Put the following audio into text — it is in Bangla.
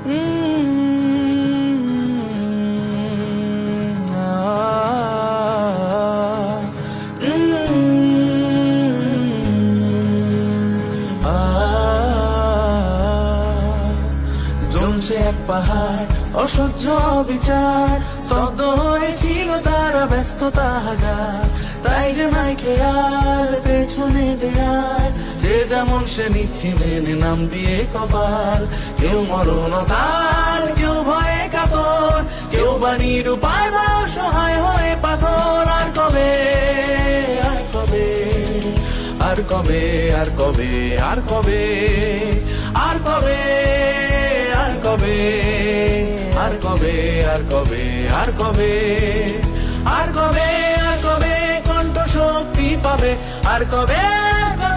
জমছে এক পাহাড় অসহ্য বিচার, স্তব্ধ হয়েছিল তারা ব্যস্ততা হাজার। তাই যে নাই খেয়াল পেছনে দেয়াল, যে যেমন সে নিচ্ছে মেনে নাম দিয়ে কপাল। কেউ মরণ কাল, কেউ ভয়ে কাতর, কেউ বা নিরুপায় বা অসহায় হয়ে পাথর। আর কবে, আর কবে, আর কবে, আর কবে, আর কবে, আর কবে, আর কবে, আর কবে, আর কবে, আর কবে, আর কবে, আর কবে কণ্ঠ শক্তি পাবে। আর কবে, আর কবে।